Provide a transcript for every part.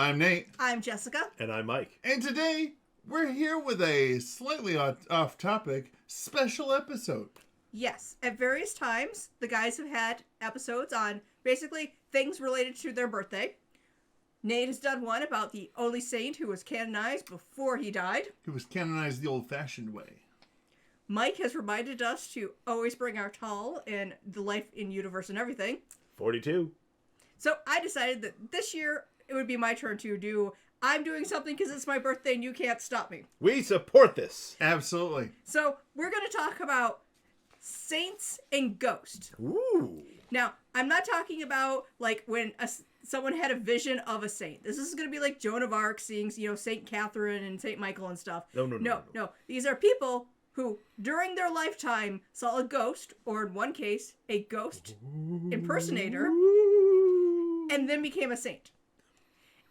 I'm Nate. I'm Jessica. And I'm Mike. And today, we're here with a slightly off-topic special episode. Yes, at various times, the guys have had episodes on basically things related to their birthday. Nate has done one about the only saint who was canonized before he died. Who was canonized the old-fashioned way. Mike has reminded us to always bring our tall and the life in universe and everything. 42. So I decided that this year it would be my turn to do I'm doing something because it's my birthday and you can't stop me. We support this. Absolutely. So we're going to talk about saints and ghosts. Ooh. Now, I'm not talking about like when someone had a vision of a saint. This is going to be like Joan of Arc seeing, Saint Catherine and Saint Michael and stuff. No. These are people who, during their lifetime, saw a ghost, or in one case, a ghost impersonator, and then became a saint.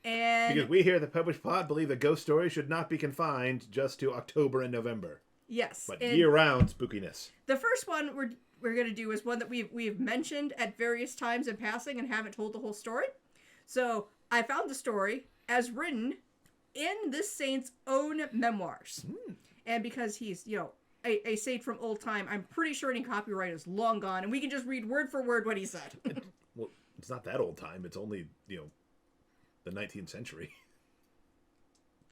And because we here at the Popish Pod believe that ghost stories should not be confined just to October and November. Yes. But year-round spookiness. The first one we're going to do is one that we've mentioned at various times in passing and haven't told the whole story. So I found the story as written in this saint's own memoirs. And because he's, a saint from old time, I'm pretty sure any copyright is long gone, and we can just read word for word what he said. Well, it's not that old time. It's only, the 19th century.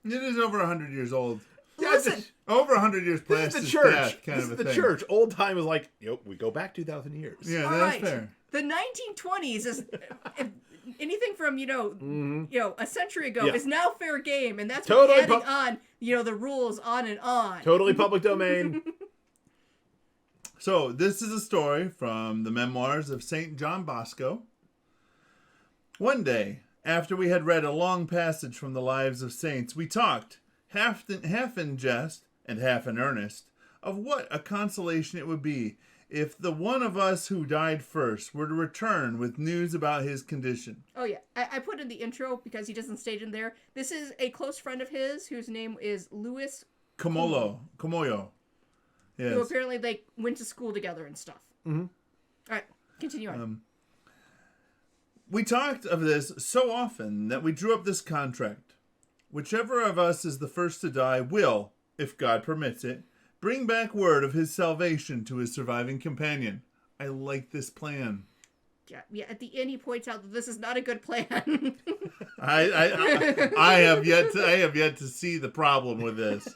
It is over 100 years old. Listen, Over 100 years This past is the his church. death, kind This of is a the thing. church. Old time is like, we go back 2,000 years. Yeah, all that's right. fair. The 1920s is anything from a century ago Yeah. is now fair game, and that's Totally adding on the rules on and on. Totally public domain. So, this is a story from the memoirs of St. John Bosco. One day, after we had read a long passage from the lives of saints, we talked, half in jest and half in earnest, of what a consolation it would be if the one of us who died first were to return with news about his condition. Oh, yeah. I put in the intro because he doesn't state in there. This is a close friend of his whose name is Louis Comoyo. Yes. who apparently they went to school together and stuff. Mm-hmm. All right, continue on. We talked of this so often that we drew up this contract. Whichever of us is the first to die will, if God permits it, bring back word of his salvation to his surviving companion. I like this plan. Yeah. At the end, he points out that this is not a good plan. I have yet to see the problem with this.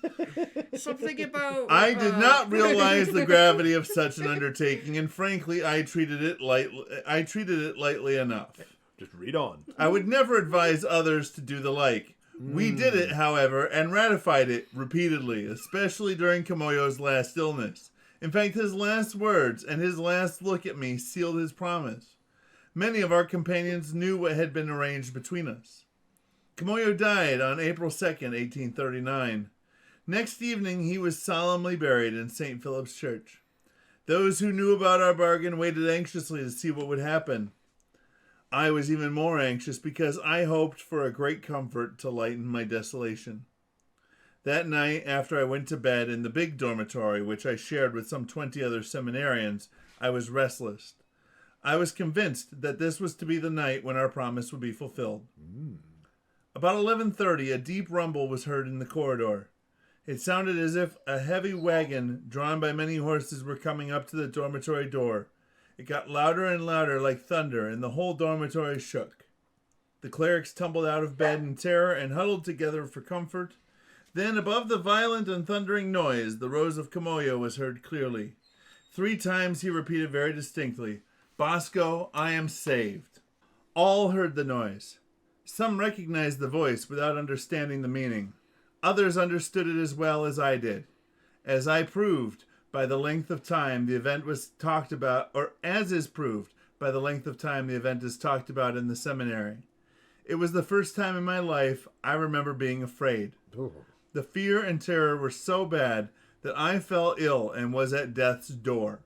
Something about I did not realize the gravity of such an undertaking, and frankly, I treated it lightly enough. Just read on. I would never advise others to do the like. We did it, however, and ratified it repeatedly, especially during Kamoyo's last illness. In fact, his last words and his last look at me sealed his promise. Many of our companions knew what had been arranged between us. Kamoyo died on April 2nd, 1839. Next evening, he was solemnly buried in St. Philip's Church. Those who knew about our bargain waited anxiously to see what would happen. I was even more anxious because I hoped for a great comfort to lighten my desolation. That night, after I went to bed in the big dormitory, which I shared with some 20 other seminarians, I was restless. I was convinced that this was to be the night when our promise would be fulfilled. About 11:30, a deep rumble was heard in the corridor. It sounded as if a heavy wagon drawn by many horses were coming up to the dormitory door. It got louder and louder like thunder, and the whole dormitory shook. The clerics tumbled out of bed in terror and huddled together for comfort. Then, above the violent and thundering noise, the rose of Kamoyo was heard clearly. 3 times he repeated very distinctly, "Bosco, I am saved." All heard the noise. Some recognized the voice without understanding the meaning. Others understood it as well as I did. As I proved by the length of time the event was talked about, or as is proved by the length of time the event is talked about in the seminary. It was the first time in my life I remember being afraid. Ooh. The fear and terror were so bad that I fell ill and was at death's door.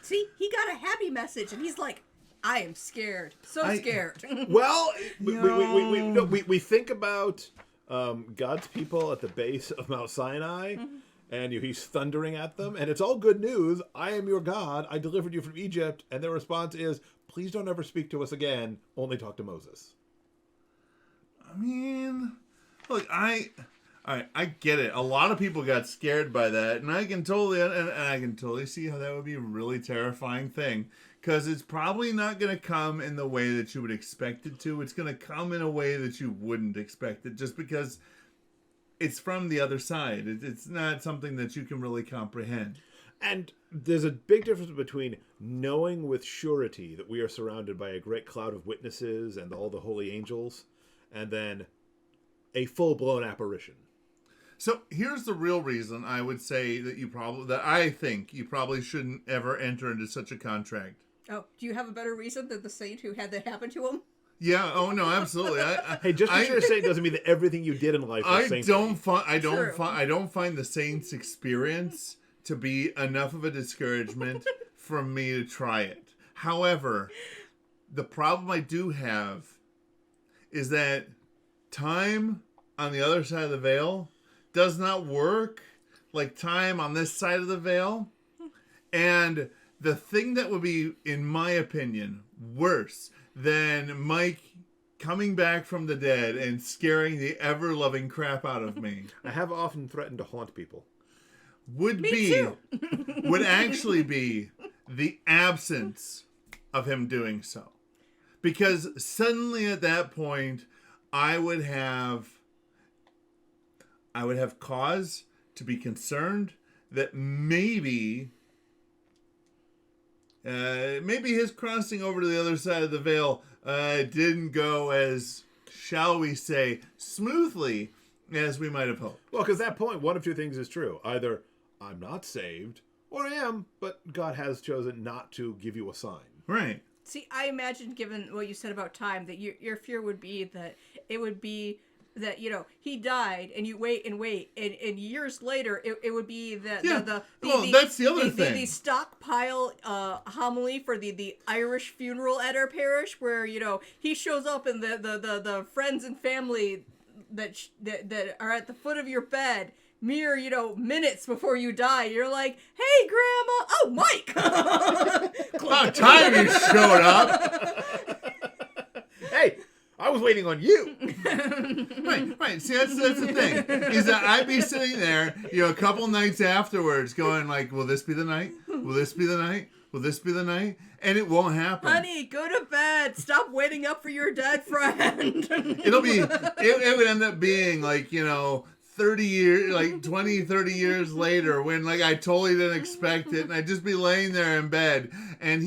See, he got a happy message, and he's like, I am scared. Scared. Well, we think about God's people at the base of Mount Sinai, and he's thundering at them, and it's all good news. I am your God. I delivered you from Egypt. And their response is, please don't ever speak to us again. Only talk to Moses. I mean, look, I get it. A lot of people got scared by that, and I can totally see how that would be a really terrifying thing. Because it's probably not going to come in the way that you would expect it to. It's going to come in a way that you wouldn't expect it, just because it's from the other side. It's not something that you can really comprehend. And there's a big difference between knowing with surety that we are surrounded by a great cloud of witnesses and all the holy angels, and then a full-blown apparition. So here's the real reason I would say that I think you probably shouldn't ever enter into such a contract. Oh, do you have a better reason than the saint who had that happen to him? Yeah. Oh no, absolutely. Hey, just because you're a saint doesn't mean that everything you did in life was saintly. I don't find the saint's experience to be enough of a discouragement for me to try it. However, the problem I do have is that time on the other side of the veil does not work like time on this side of the veil. And the thing that would be, in my opinion, worse than Mike coming back from the dead and scaring the ever-loving crap out of me I have often threatened to haunt people. would actually be the absence of him doing so. Because suddenly at that point, I would have cause to be concerned that maybe his crossing over to the other side of the veil didn't go as, shall we say, smoothly as we might have hoped. Well, because at that point, one of two things is true. Either I'm not saved, or I am, but God has chosen not to give you a sign. Right. See, I imagine, given what you said about time, that your fear would be that it would be that, he died, and you wait, and years later, it would be that's the other thing. The stockpile homily for the Irish funeral at our parish, where, he shows up and the friends and family that are at the foot of your bed, mere, minutes before you die, you're like, hey, Grandma! Oh, Mike! About time you showed up! Hey! I was waiting on you. Right. See, that's the thing. Is that I'd be sitting there, a couple nights afterwards going like, will this be the night? Will this be the night? Will this be the night? And it won't happen. Honey, go to bed. Stop waiting up for your dead friend. It would end up being like, 30 years, like 20, 30 years later when like I totally didn't expect it. And I'd just be laying there in bed and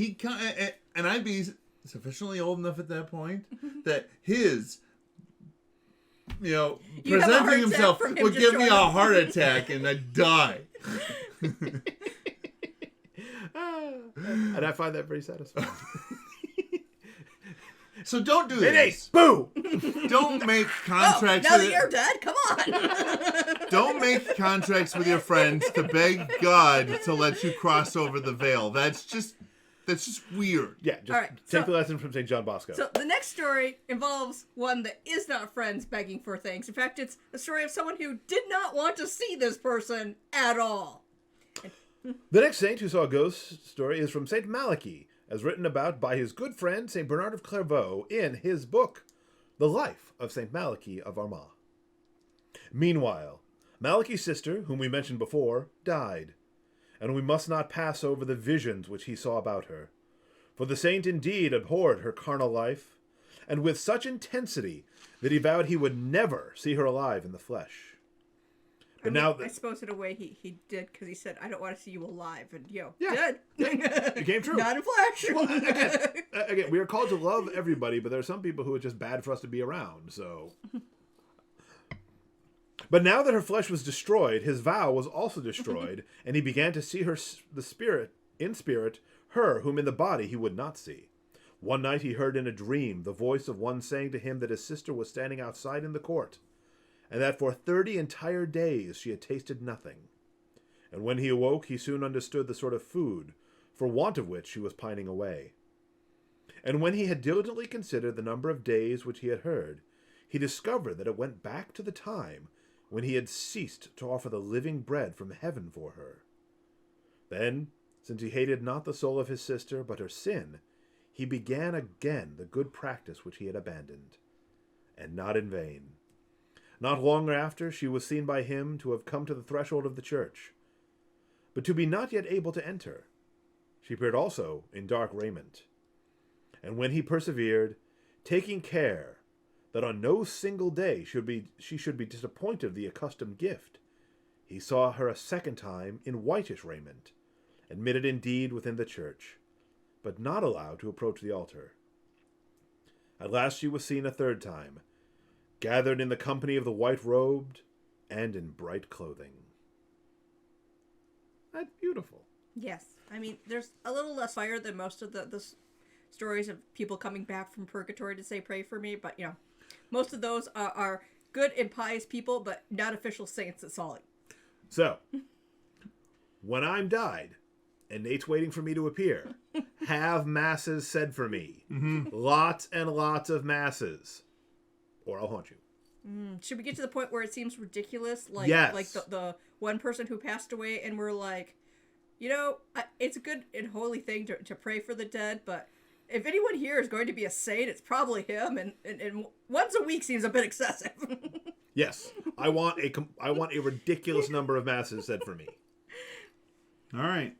and I'd be sufficiently old enough at that point that his, presenting himself would give me a heart attack and I'd die. And I find that very satisfying. So don't do this. Boo! Don't make contracts. Now that you're dead, come on. Don't make contracts with your friends to beg God to let you cross over the veil. That's just weird. Yeah, just take the lesson from St. John Bosco. So the next story involves one that is not friends begging for things. In fact, it's a story of someone who did not want to see this person at all. The next saint who saw a ghost story is from St. Malachy, as written about by his good friend St. Bernard of Clairvaux in his book, The Life of St. Malachy of Armagh. Meanwhile, Malachy's sister, whom we mentioned before, died, and we must not pass over the visions which he saw about her. For the saint indeed abhorred her carnal life, and with such intensity that he vowed he would never see her alive in the flesh. But I suppose in a way he did, because he said, I don't want to see you alive, and dead. It came true. Not in flesh. Well, again, we are called to love everybody, but there are some people who are just bad for us to be around, so... But now that her flesh was destroyed, his vow was also destroyed, and he began to see her, in spirit, her whom in the body he would not see. One night he heard in a dream the voice of one saying to him that his sister was standing outside in the court, and that for 30 entire days she had tasted nothing. And when he awoke, he soon understood the sort of food, for want of which she was pining away. And when he had diligently considered the number of days which he had heard, he discovered that it went back to the time when he had ceased to offer the living bread from heaven for her. Then, since he hated not the soul of his sister, but her sin, he began again the good practice which he had abandoned. and not in vain. Not long after, she was seen by him to have come to the threshold of the church, but to be not yet able to enter. She appeared also in dark raiment. And when he persevered, taking care that on no single day she should be disappointed of the accustomed gift, he saw her a second time in whitish raiment, admitted indeed within the church, but not allowed to approach the altar. At last she was seen a third time, gathered in the company of the white-robed and in bright clothing. That's beautiful. Yes. I mean, there's a little less fire than most of the stories of people coming back from purgatory to say, pray for me, but, you know, most of those are good and pious people, but not official saints at Sully. So, when I'm died, and Nate's waiting for me to appear, have masses said for me. Lots and lots of masses. Or I'll haunt you. Should we get to the point where it seems ridiculous? Like, yes. Like the one person who passed away, and we're like, you know, it's a good and holy thing to pray for the dead, but if anyone here is going to be a saint, it's probably him, and once a week seems a bit excessive. Yes. I want a ridiculous number of masses said for me. All right.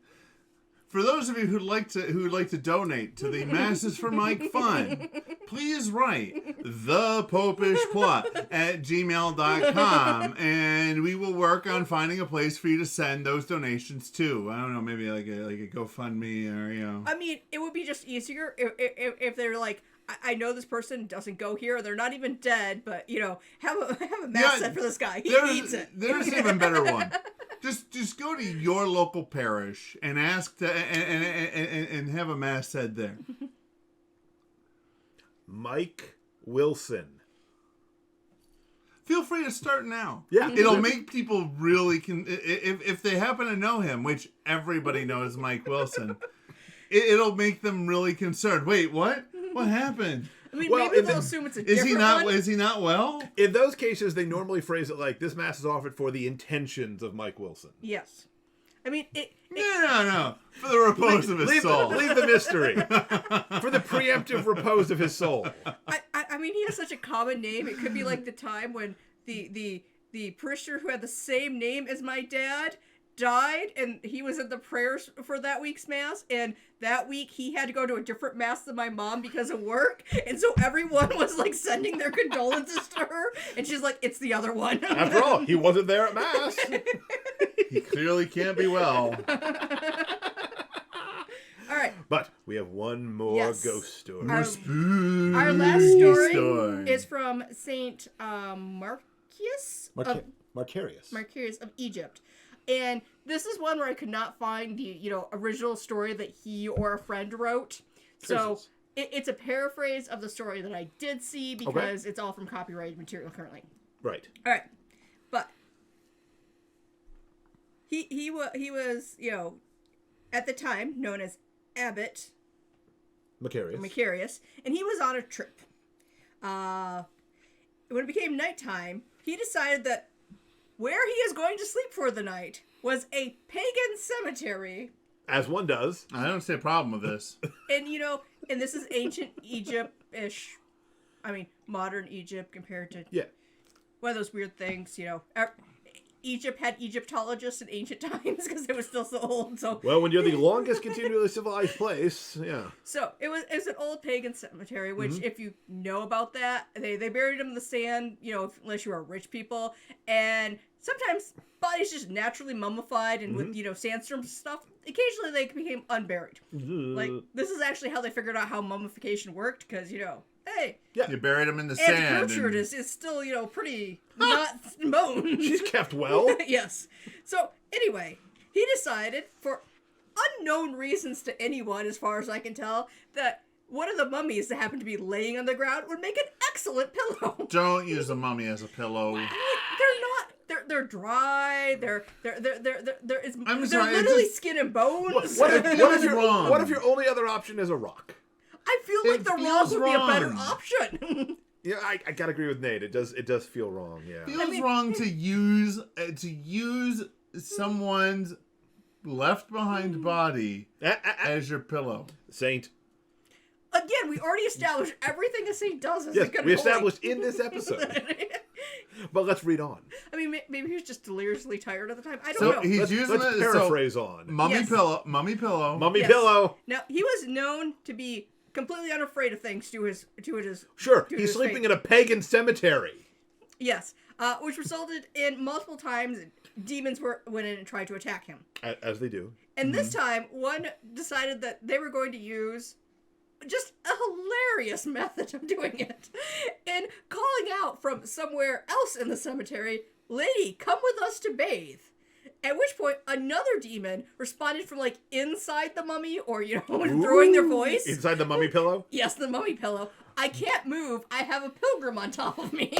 For those of you who'd like to donate to the Masses for Mike Fund, please write thepopishplot@gmail.com, and we will work on finding a place for you to send those donations to. I don't know, maybe like a GoFundMe or, you know. I mean, it would be just easier if they're like, I know this person doesn't go here. They're not even dead, but, you know, have a mass said for this guy. He needs it. There's an even better one. Just go to your local parish and ask to and have a mass said there. Mike Wilson. Feel free to start now. Yeah. It'll make people really if they happen to know him, which everybody knows Mike Wilson. It'll make them really concerned. Wait, what? What happened? I mean, maybe they'll assume it's a different one. Is he not well? In those cases, they normally phrase it like, this mass is offered for the intentions of Mike Wilson. Yes. I mean, No. For the repose of his soul. Leave the mystery. For the preemptive repose of his soul. I mean, he has such a common name. It could be like the time when the parishioner who had the same name as my dad died, and he was at the prayers for that week's mass, and that week he had to go to a different mass than my mom because of work, and so everyone was like sending their condolences to her, and she's like, it's the other one. After all, he wasn't there at mass. He clearly can't be well. All right. But we have one more ghost story. Our last story is from Saint Marcius Marcarius of Egypt. And this is one where I could not find the, original story that he or a friend wrote. So it's a paraphrase of the story that I did see because it's all from copyrighted material currently. Right. All right. But he was, at the time known as Abbot Macarius, and he was on a trip. When it became nighttime, he decided that where he is going to sleep for the night was a pagan cemetery. As one does. I don't see a problem with this. And, and this is ancient Egypt-ish. I mean, modern Egypt compared to one of those weird things, Egypt had Egyptologists in ancient times because they were still so old. So when you're the longest continually civilized place, So it was an old pagan cemetery, which if you know about that, they buried them in the sand, unless you were rich people. And sometimes bodies just naturally mummified and with, sandstorms and stuff, occasionally they became unburied. Like, this is actually how they figured out how mummification worked because, hey. Yeah. You buried them in the sand. And Gertrude is still, pretty not bone. She's kept well. Yes. So, anyway, he decided, for unknown reasons to anyone, as far as I can tell, that one of the mummies that happened to be laying on the ground would make an excellent pillow. Don't use a mummy as a pillow. They're not. They're dry. They're literally skin and bones. What if your only other option is a rock? I feel like the rock would be a better option. Yeah, I gotta agree with Nate. It does feel wrong. Yeah, feels wrong to use someone's left behind body as your pillow. Saint. Again, we already established everything a saint does is a good we point. established in this episode. But let's read on. I mean, maybe he was just deliriously tired at the time. I don't So know. he's using let's it. paraphrase on. Mummy Yes. pillow. Mummy pillow. Mummy Yes. pillow. Now, he was known to be completely unafraid of things to his Sure, to he's his sleeping fate. in a pagan cemetery. Yes, which resulted in multiple times demons went in and tried to attack him. As they do. And this time, one decided that they were going to use just a hilarious method of doing it. And calling out from somewhere else in the cemetery, "Lady, come with us to bathe." At which point, another demon responded from, like, inside the mummy, or, throwing their voice. Inside the mummy pillow? Yes, the mummy pillow. "I can't move. I have a pilgrim on top of me."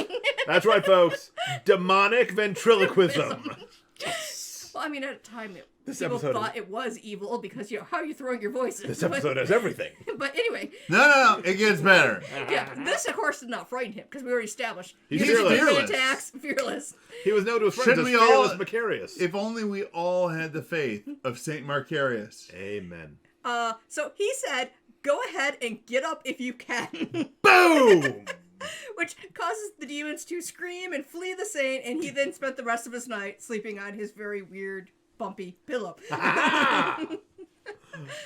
That's right, folks. Demonic ventriloquism. Well, I mean, at a time, This people episode thought it was evil because, how are you throwing your voices? This episode has everything. But anyway, No. It gets better. yeah, this, of course, did not frighten him because we already established He's usually fearless. attacks, fearless. He was known to his friends Should as we all- Fearless Macarius. If only we all had the faith of Saint Macarius. Amen. So he said, "Go ahead and get up if you can," Boom! which causes the demons to scream and flee the saint, and he then spent the rest of his night sleeping on his very weird, bumpy pillow.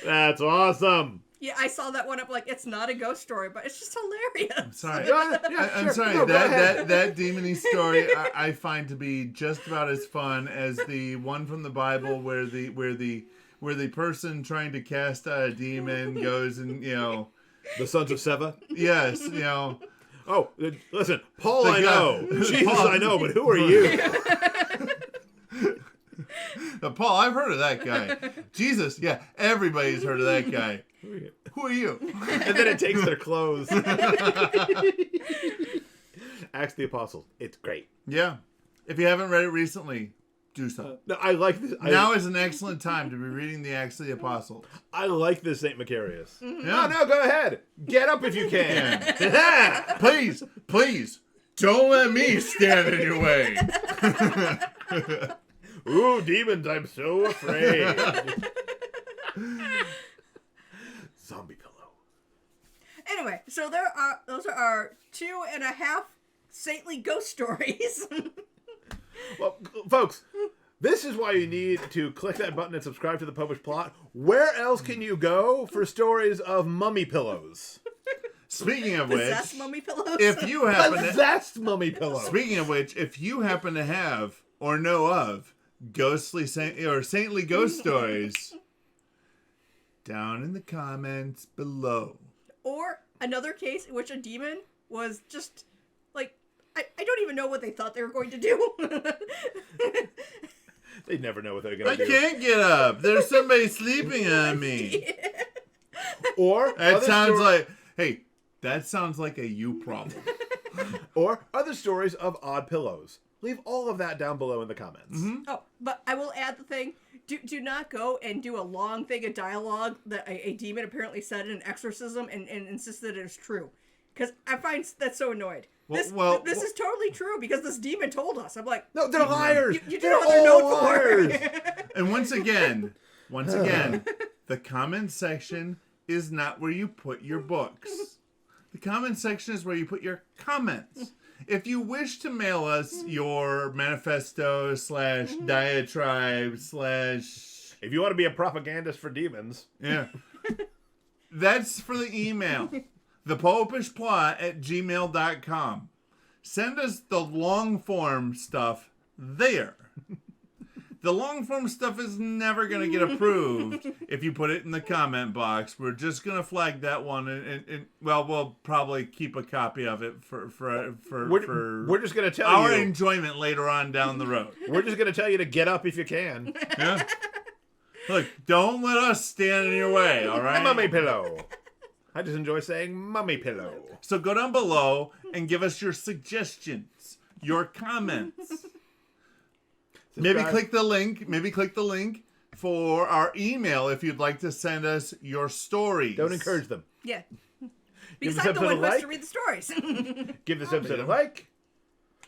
That's awesome. Yeah, I saw that one up like, it's not a ghost story, but it's just hilarious. Sorry. I'm Sure. sorry. No, go ahead. that demony story I find to be just about as fun as the one from the Bible where the person trying to cast out a demon goes and The sons of Seva. yes Oh, listen, Paul The I guy- know. Jesus Paul. I know, but who are you? Paul, I've heard of that guy. Jesus, yeah, everybody's heard of that guy. Who are you? And then it takes their clothes. Acts of the Apostles. It's great. Yeah, if you haven't read it recently, do so. No, I like this. Now is an excellent time to be reading the Acts of the Apostles. I like this Saint Macarius. Yeah. No, go ahead. Get up if you can. Please, don't let me stand in your way. Ooh, demons, I'm so afraid. Zombie pillow. Anyway, so those are our 2.5 saintly ghost stories. Well, folks, this is why you need to click that button and subscribe to the Popish Plot. Where else can you go for stories of mummy pillows? Speaking of which, Possessed mummy pillows. if you happen to, Possessed mummy pillow. speaking of which, if you happen to have or know of ghostly saintly ghost stories, down in the comments below. Or another case in which a demon was just like, I don't even know what they thought they were going to do. They never know what they're I going to do. can't get up. There's somebody sleeping on me. Or That other sounds sto- like, hey, that sounds like a you problem. Or other stories of odd pillows. Leave all of that down below in the comments. Oh, but I will add the thing. Do not go and do a long thing of dialogue that a demon apparently said in an exorcism and insist that it is true. Because I find that so annoyed. This is totally true because this demon told us. I'm like, No, they're liars. you do They're know what they're known all for. liars. And once again, the comment section is not where you put your books. The comment section is where you put your comments. If you wish to mail us your manifesto / diatribe / If you want to be a propagandist for demons, yeah, that's for the email. thepopishplot@gmail.com. Send us the long form stuff there. The long form stuff is never going to get approved if you put it in the comment box. We're just going to flag that one, and we'll probably keep a copy of it for we're just going to tell our you. enjoyment later on down the road. We're just going to tell you to get up if you can. Yeah. Look, don't let us stand in your way, all right? Mummy pillow. I just enjoy saying mummy pillow. So go down below and give us your suggestions, your comments. Maybe click the link for our email if you'd like to send us your stories. Don't encourage them. yeah. Give Because this I'm the episode one a who has like. to read the stories. Give this episode a like.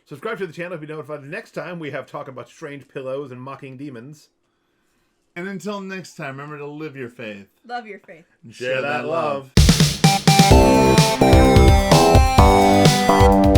Subscribe to the channel to be notified the next time we have talk about strange pillows and mocking demons. And until next time, remember to live your faith. Love your faith. And Share that love. Bye.